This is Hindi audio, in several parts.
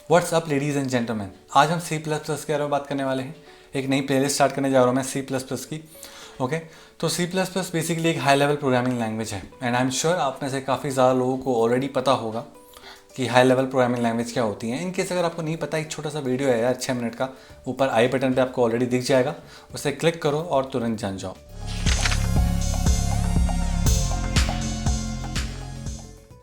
What's up ladies and gentleman, आज हम सी प्लस प्लस के बारे में बात करने वाले हैं। एक नई प्लेलिस्ट स्टार्ट करने जा रहा हूँ मैं सी प्लस प्लस की। ओके, तो सी प्लस प्लस बेसिकली एक हाई लेवल प्रोग्रामिंग लैंग्वेज है एंड आई एम श्योर आप में से काफ़ी ज़्यादा लोगों को ऑलरेडी पता होगा कि हाई लेवल प्रोग्रामिंग लैंग्वेज क्या होती है। इनकेस अगर आपको नहीं पता, एक छोटा सा वीडियो है यार 6 मिनट का, ऊपर आई बटन पे आपको ऑलरेडी दिख जाएगा, उसे क्लिक करो और तुरंत जान जाओ।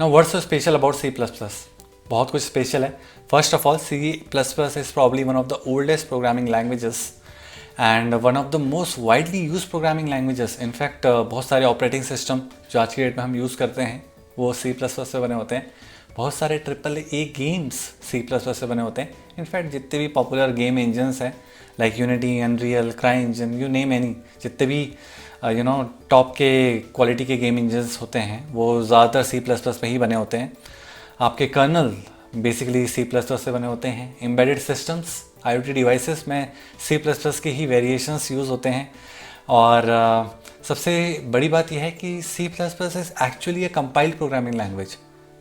Now what's so special about C plus plus? बहुत कुछ स्पेशल है। First of all, C plus plus is probably one of the oldest programming languages and one of the most widely use programming languages. In fact बहुत सारे ऑपरेटिंग सिस्टम जो आज की डेट में हम यूज़ करते हैं वो सी प्लस प्लस से बने होते हैं। बहुत सारे a games C plus plus से बने होते हैं। इनफैक्ट जितने भी पॉपुलर गेम इंजन्स हैं like Unity, Unreal, CryEngine, you name any, जितने भी टॉप के क्वालिटी के गेम इंजन्स होते हैं वो ज़्यादातर सी प्लस प्लस में ही बने होते हैं। आपके kernel basically C plus plus से बने होते हैं। एम्बेडेड सिस्टम्स, IoT डिवाइसेस में सी प्लस प्लस के ही वेरिएशंस यूज़ होते हैं। और सबसे बड़ी बात यह है कि C plus plus is actually a compiled programming language.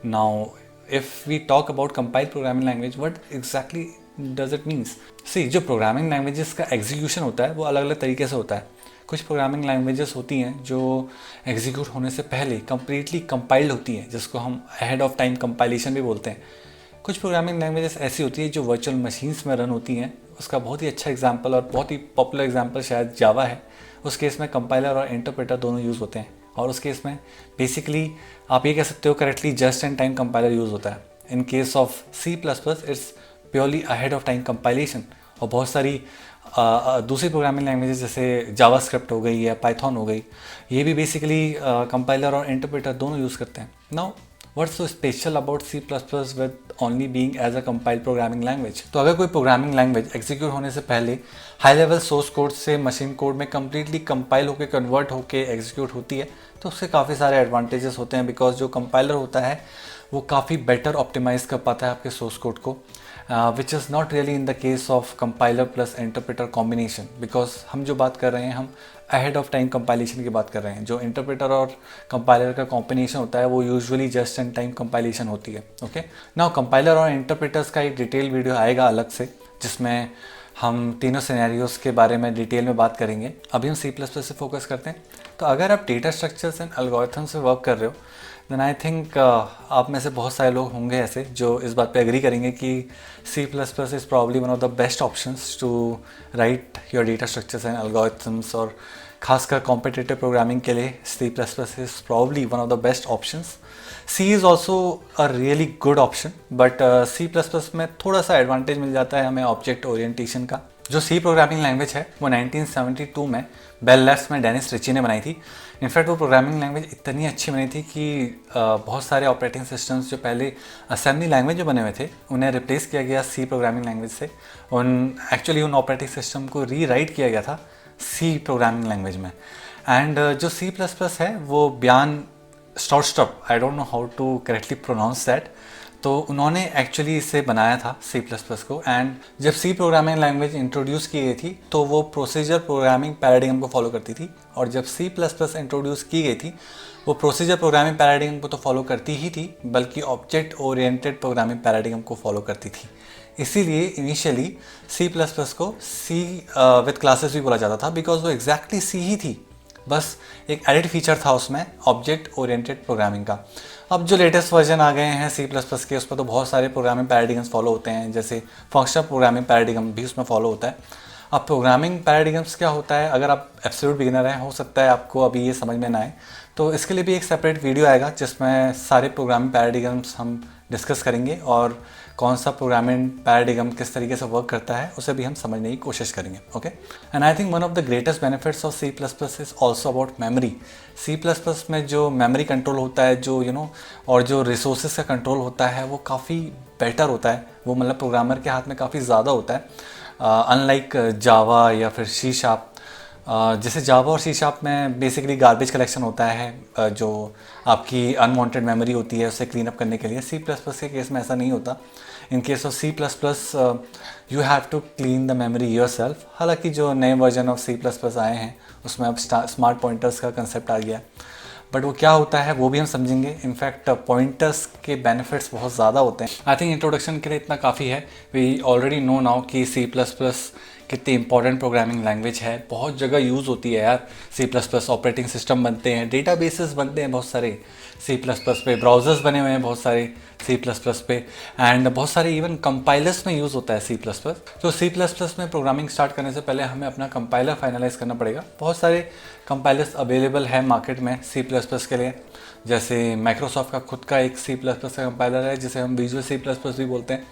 Now if we talk about compiled programming language, what exactly does it means? C, जो प्रोग्रामिंग लैंग्वेजेस का एग्जीक्यूशन होता है वो अलग अलग तरीके से होता है। कुछ प्रोग्रामिंग लैंग्वेजेस होती हैं जो एग्जीक्यूट होने से पहले कंप्लीटली कंपाइल्ड होती हैं, जिसको हम अहेड ऑफ टाइम कंपाइलेशन भी बोलते हैं। कुछ प्रोग्रामिंग लैंग्वेजेस ऐसी होती है जो वर्चुअल मशीन्स में रन होती हैं। उसका बहुत ही अच्छा एग्जांपल और बहुत ही पॉपुलर एग्जांपल शायद जावा है। उस केस में कंपाइलर और इंटरप्रेटर दोनों यूज़ होते हैं और उस केस में बेसिकली आप ये कह सकते हो correctly just in time compiler use होता है। In case of C plus plus it's purely ahead of time compilation. और बहुत सारी दूसरी प्रोग्रामिंग लैंग्वेजेस जैसे जावास्क्रिप्ट हो गई या पाइथन हो गई, ये भी बेसिकली कंपाइलर और इंटरप्रेटर दोनों यूज़ करते हैं। Now what's so special about C plus plus with only being as a compiled programming language? तो अगर कोई प्रोग्रामिंग लैंग्वेज एग्जीक्यूट होने से पहले हाई लेवल सोर्स कोड से मशीन कोड में कम्प्लीटली कंपाइल होकर कन्वर्ट होकर एग्जीक्यूट होती है तो उससे काफ़ी सारे एडवांटेजेस होते हैं। बिकॉज जो कंपाइलर होता है वो काफ़ी बेटर ऑप्टिमाइज़ कर पाता है आपके सोर्स कोड को, which is not really in the case of compiler plus interpreter combination. Because हम जो बात कर रहे हैं हम अहेड ऑफ टाइम कंपाइलेशन की बात कर रहे हैं। जो इंटरप्रेटर और कंपाइलर का कॉम्बिनेशन होता है वो usually just in time compilation होती है। ओके, नाउ कंपाइलर और इंटरप्रेटर्स का एक डिटेल वीडियो आएगा अलग से, जिसमें हम तीनों सिनेरियोस के बारे में डिटेल में बात करेंगे। अभी हम सी प्लस प्लस से फोकस करते हैं। तो अगर आप डेटा स्ट्रक्चर्स एंड एल्गोरिथम से वर्क कर रहे हो देन आई थिंक आप में से बहुत सारे लोग होंगे ऐसे जो इस बात पे एग्री करेंगे कि C plus plus is probably one of the best options to write your data structures and algorithms. और खासकर कॉम्पिटिटिव प्रोग्रामिंग के लिए C plus plus is probably one of the best options. C is also a really good option, but C plus plus में थोड़ा सा एडवांटेज मिल जाता है हमें ऑब्जेक्ट ओरिएंटेशन का। जो सी प्रोग्रामिंग लैंग्वेज है वो 1972 में बेल लैब्स में डेनिस रिची ने बनाई थी। इनफैक्ट वो प्रोग्रामिंग लैंग्वेज इतनी अच्छी बनी थी कि बहुत सारे ऑपरेटिंग सिस्टम्स जो पहले असेंबली लैंग्वेज जो बने हुए थे उन्हें रिप्लेस किया गया सी प्रोग्रामिंग लैंग्वेज से। उन ऑपरेटिंग सिस्टम को रीराइट किया गया था सी प्रोग्रामिंग लैंग्वेज में। एंड जो सी प्लस प्लस है वो बयान स्टॉप, I don't know how to correctly pronounce that, तो उन्होंने एक्चुअली इसे बनाया था सी प्लस प्लस को। एंड जब सी प्रोग्रामिंग लैंग्वेज इंट्रोड्यूस की गई थी तो वो प्रोसीजर प्रोग्रामिंग पैराडिगम को फॉलो करती थी, और जब सी प्लस प्लस इंट्रोड्यूस की गई थी वो प्रोसीजर प्रोग्रामिंग पैराडिगम को तो फॉलो करती ही थी बल्कि ऑब्जेक्ट ओरिएंटेड प्रोग्रामिंग पैराडिगम को फॉलो करती थी। इसीलिए इनिशियली सी प्लस प्लस को सी विद क्लासेस भी बोला जाता था, बिकॉज वो एग्जैक्टली सी ही थी, बस एक एडिड फीचर था उसमें ऑब्जेक्ट ओरिएंटेड प्रोग्रामिंग का। अब जो लेटेस्ट वर्जन आ गए हैं सी प्लस प्लस के उस पर तो बहुत सारे प्रोग्रामिंग पैराडिगम्स फॉलो होते हैं, जैसे फंक्शनल प्रोग्रामिंग पैराडिगम भी उसमें फॉलो होता है। अब प्रोग्रामिंग पैराडिगम्स क्या होता है, अगर आप एब्सोल्यूट बिगिनर हैं हो सकता है आपको अभी ये समझ में ना आए, तो इसके लिए भी एक सेपरेट वीडियो आएगा जिसमें सारे प्रोग्रामिंग पैराडिगम्स हम डिस्कस करेंगे और कौन सा प्रोग्रामिंग पैराडिगम किस तरीके से वर्क करता है उसे भी हम समझने की कोशिश करेंगे। Okay, and I think one of the greatest benefits of C plus plus is also about memory. C plus plus में जो मेमोरी कंट्रोल होता है, जो और जो रिसोर्सेज का कंट्रोल होता है वो काफ़ी बेटर होता है। वो मतलब प्रोग्रामर के हाथ में काफ़ी ज़्यादा होता है, अनलाइक जावा या फिर सी शार्प। जैसे जावा और सी शार्प में बेसिकली गार्बेज कलेक्शन होता है, जो आपकी अनवांटेड मेमोरी होती है उसे क्लीन अप करने के लिए। सी प्लस प्लस के केस में ऐसा नहीं होता। In case of C plus plus you have to clean the memory yourself. हालांकि जो नए version of C plus plus आए हैं उसमें अब स्मार्ट पॉइंटर्स का कंसेप्ट आ गया, बट वो क्या होता है वो भी हम समझेंगे। इनफैक्ट पॉइंटर्स के बेनिफिट्स बहुत ज़्यादा होते हैं। आई थिंक इंट्रोडक्शन के लिए इतना काफ़ी है। वी ऑलरेडी नो नाउ कि सी प्लस प्लस कितनी इंपॉर्टेंट प्रोग्रामिंग लैंग्वेज है, बहुत जगह यूज़ होती है यार। C plus plus operating system बनते हैं, डेटाबेसेस बनते हैं बहुत सारे सी प्लस प्लस पे, ब्राउजर्स बने हुए हैं बहुत सारे सी प्लस प्लस पे, एंड बहुत सारे इवन कंपाइलर्स में यूज़ होता है सी प्लस प्लस। तो सी प्लस प्लस में प्रोग्रामिंग स्टार्ट करने से पहले हमें अपना कंपाइलर फाइनलाइज करना पड़ेगा। बहुत सारे कंपाइलर्स अवेलेबल है मार्केट में सी प्लस प्लस के लिए, जैसे माइक्रोसॉफ्ट का खुद का एक सी प्लस प्लस का कंपाइलर है जिसे हम विजुअल सी प्लस प्लस भी बोलते हैं।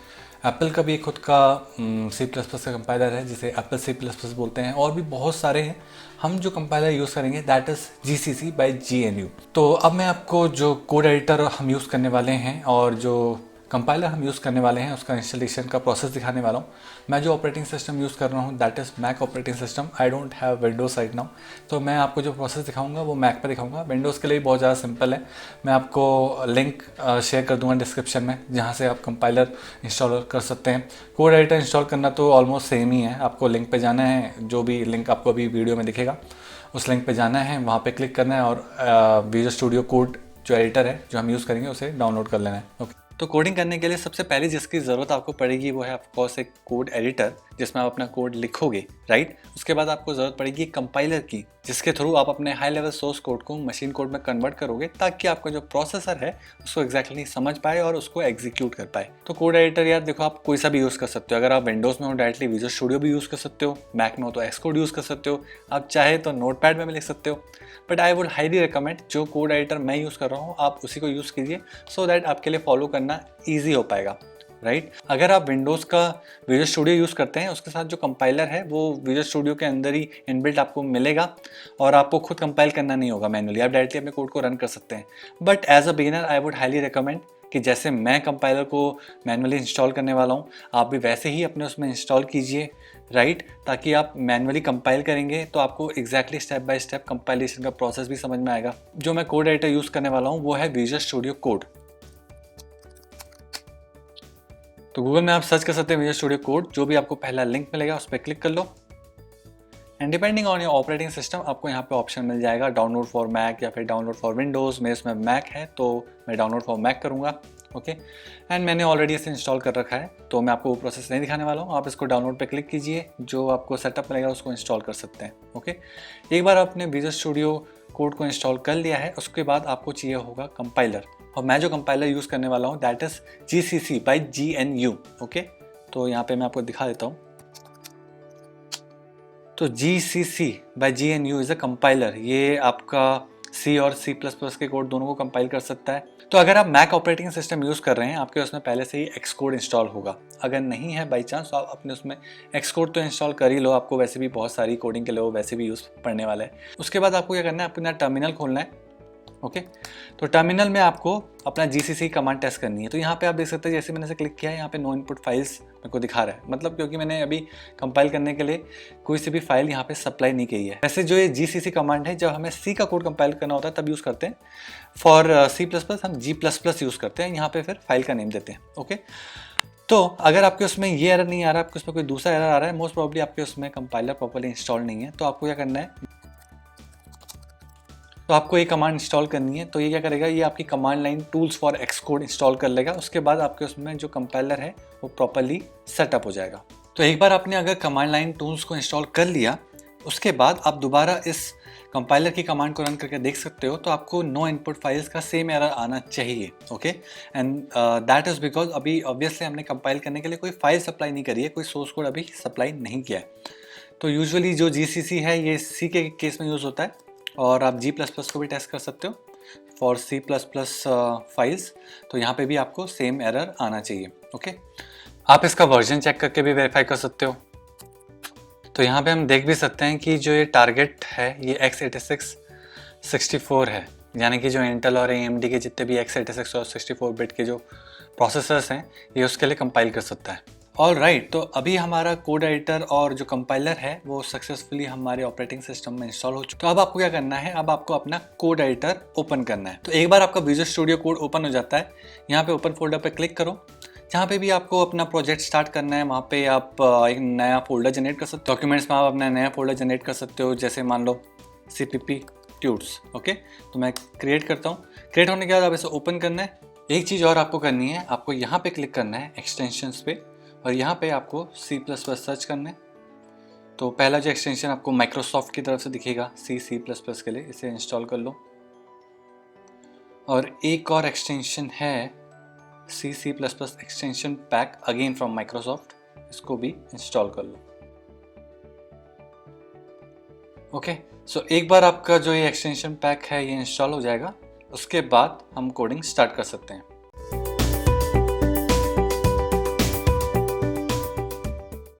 एप्पल का भी एक खुद का सी प्लस प्लस का कंपाइलर है जिसे एप्पल सी प्लस प्लस बोलते हैं, और भी बहुत सारे हैं। हम जो कंपाइलर यूज़ करेंगे that is GCC by GNU। तो अब मैं आपको जो कोड एडिटर हम यूज़ करने वाले हैं और जो कंपाइलर हम यूज़ करने वाले हैं उसका इंस्टॉलेशन का प्रोसेस दिखाने वाला हूँ। मैं जो ऑपरेटिंग सिस्टम यूज़ कर रहा हूँ that is Mac operating system. I don't have Windows right now, तो मैं आपको जो प्रोसेस दिखाऊंगा वो मैक पर दिखाऊंगा। विंडोज़ के लिए बहुत ज़्यादा सिंपल है। मैं आपको लिंक शेयर कर दूंगा डिस्क्रिप्शन में जहाँ से आप कंपाइलर इंस्टॉल कर सकते हैं। कोड एडिटर इंस्टॉल करना तो ऑलमोस्ट सेम ही है। आपको लिंक पे जाना है, जो भी लिंक आपको अभी वीडियो में दिखेगा उस लिंक पे जाना है, वहाँ पे क्लिक करना है और विजुअल स्टूडियो कोड जो एडिटर है जो हम यूज़ करेंगे उसे डाउनलोड कर लेना है। ओके, तो कोडिंग करने के लिए सबसे पहले जिसकी ज़रूरत आपको पड़ेगी वो है ऑफकोर्स एक कोड एडिटर जिसमें आप अपना कोड लिखोगे, राइट। उसके बाद आपको ज़रूरत पड़ेगी कंपाइलर की, जिसके थ्रू आप अपने हाई लेवल सोर्स कोड को मशीन कोड में कन्वर्ट करोगे ताकि आपका जो प्रोसेसर है उसको एग्जैक्टली समझ पाए और उसको एग्जीक्यूट कर पाए। तो कोड एडिटर यार देखो, आप कोई सा भी यूज़ कर सकते हो। अगर आप विंडोज़ में हो डायरेक्टली विजुअल स्टूडियो भी यूज़ कर सकते हो, मैक में हो तो एक्सकोड यूज़ कर सकते हो, आप चाहे तो नोटपैड में भी लिख सकते हो। But I would highly recommend जो कोड एडिटर मैं यूज़ कर रहा हूँ आप उसी को यूज़ कीजिए, सो दैट आपके लिए फॉलो करना ईजी हो पाएगा, राइट। अगर आप विंडोज़ का विजुअल स्टूडियो यूज़ करते हैं उसके साथ जो कंपाइलर है वो विजुअल स्टूडियो के अंदर ही इनबिल्ट आपको मिलेगा और आपको खुद कंपाइल करना नहीं होगा मैनुअली, आप डायरेक्टली अपने कोड को रन कर सकते हैं। But as a beginner I would highly recommend कि जैसे मैं कंपाइलर को मैनुअली इंस्टॉल करने वाला हूँ आप भी वैसे ही अपने उसमें इंस्टॉल कीजिए, राइट, ताकि आप मैनुअली कंपाइल करेंगे तो आपको exactly step by step compilation का प्रोसेस भी समझ में आएगा। जो मैं कोड एडिटर यूज़ करने वाला हूँ वो है विजुअल स्टूडियो कोड। तो गूगल में आप सर्च कर सकते हैं विजुअल स्टूडियो कोड, जो भी आपको पहला लिंक मिलेगा उस पर क्लिक कर लो and depending on your operating system आपको यहाँ पे ऑप्शन मिल जाएगा डाउनलोड फॉर मैक या फिर डाउनलोड फॉर विंडोज़। मेरे इसमें मैक है तो मैं डाउनलोड फॉर मैक करूँगा, ओके। एंड मैंने ऑलरेडी इसे इंस्टॉल कर रखा है तो मैं आपको वो प्रोसेस नहीं दिखाने वाला हूँ। आप इसको डाउनलोड पे क्लिक कीजिए, जो आपको सेटअप मिलेगा उसको इंस्टॉल कर सकते हैं, ओके। एक बार आपने विजुअल स्टूडियो कोड को इंस्टॉल कर लिया है उसके बाद आपको चाहिए होगा कंपाइलर, और मैं जो कंपाइलर यूज़ करने वाला हूँ that is GCC by GNU, okay. तो यहाँ पे मैं आपको दिखा देता हूँ। तो GCC by GNU is a compiler, ये आपका C और C++ के कोड दोनों को कंपाइल कर सकता है। तो अगर आप मैक ऑपरेटिंग सिस्टम यूज़ कर रहे हैं आपके उसमें पहले से ही एक्सकोड इंस्टॉल होगा। अगर नहीं है बाई चांस तो आप अपने उसमें एक्सकोड तो इंस्टॉल कर ही लो, आपको वैसे भी बहुत सारी कोडिंग के लिए वो वैसे भी यूज़ पड़ने वाला है। उसके बाद आपको क्या करना है, अपना टर्मिनल खोलना है, ओके। तो टर्मिनल में आपको अपना GCC कमांड टेस्ट करनी है। तो यहाँ पे आप देख सकते हैं जैसे मैंने इसे क्लिक किया है यहाँ पे नो इनपुट फाइल्स मेरे को दिखा रहा है, मतलब क्योंकि मैंने अभी कंपाइल करने के लिए कोई सी भी फाइल यहाँ पे सप्लाई नहीं की है। वैसे जो ये GCC कमांड है जब हमें C का कोड कंपाइल करना होता है तब यूज़ करते हैं। फॉर C++ हम G++ यूज़ करते हैं, यहाँ पे फिर फाइल का नेम देते हैं, ओके। तो अगर आपके उसमें ये एरर नहीं आ रहा है, आपके उसमें कोई दूसरा एरर आ रहा है, मोस्ट प्रॉब्ली आपके उसमें कंपाइलर प्रॉपर्ली इंस्टॉल नहीं है। तो आपको क्या करना है, तो आपको ये कमांड इंस्टॉल करनी है। तो ये क्या करेगा, ये आपकी command line tools for Xcode install कर लेगा। उसके बाद आपके उसमें जो कंपाइलर है वो प्रॉपर्ली सेटअप हो जाएगा। तो एक बार आपने अगर कमांड लाइन टूल्स को इंस्टॉल कर लिया उसके बाद आप दोबारा इस कंपाइलर की कमांड को रन करके देख सकते हो, तो आपको नो इनपुट फाइल्स का सेम एरर आना चाहिए, okay. And that is because अभी ऑब्वियसली हमने कंपाइल करने के लिए कोई फाइल सप्लाई नहीं करी है, कोई सोर्स कोड अभी सप्लाई नहीं किया है। तो यूजुअली जो GCC है ये C के केस में यूज़ होता है, और आप G++ को भी टेस्ट कर सकते हो फॉर C++ फाइल्स। तो यहाँ पे भी आपको सेम एरर आना चाहिए, ओके। आप इसका वर्जन चेक करके भी वेरीफाई कर सकते हो। तो यहाँ पे हम देख भी सकते हैं कि जो ये टारगेट है ये x86 64 है, यानी कि जो इंटेल और AMD के जितने भी x86 और 64 बिट के जो प्रोसेसर्स हैं ये उसके लिए कंपाइल कर सकता है। ऑल राइट, तो अभी हमारा कोड एडिटर और जो कंपाइलर है वो सक्सेसफुली हमारे ऑपरेटिंग सिस्टम में इंस्टॉल हो चुका है। तो अब आपको क्या करना है, अब आपको अपना कोड एडिटर ओपन करना है। तो एक बार आपका विजुअल स्टूडियो कोड ओपन हो जाता है, यहाँ पे ओपन फोल्डर पे क्लिक करो। जहाँ पे भी आपको अपना प्रोजेक्ट स्टार्ट करना है वहाँ पे आप एक नया फोल्डर जनरेट कर सकते हो। डॉक्यूमेंट्स में आप अपना नया फोल्डर जनरेट कर सकते हो, जैसे मान लो CPP सब्स्टिट्यूट्स। ओके, तो मैं क्रिएट करता हूँ। क्रिएट होने के बाद आप इसे ओपन करना है। एक चीज़ और आपको करनी है, आपको यहाँ पे क्लिक करना है एक्सटेंशंस पे, और यहाँ पे आपको C++ सर्च करना है। तो पहला जो एक्सटेंशन आपको माइक्रोसॉफ्ट की तरफ से दिखेगा C++ के लिए, इसे इंस्टॉल कर लो। और एक और एक्सटेंशन है C++ extension pack again from Microsoft, इसको भी इंस्टॉल कर लो। ओके, सो एक बार आपका जो ये एक्सटेंशन पैक है ये इंस्टॉल हो जाएगा, उसके बाद हम कोडिंग स्टार्ट कर सकते हैं।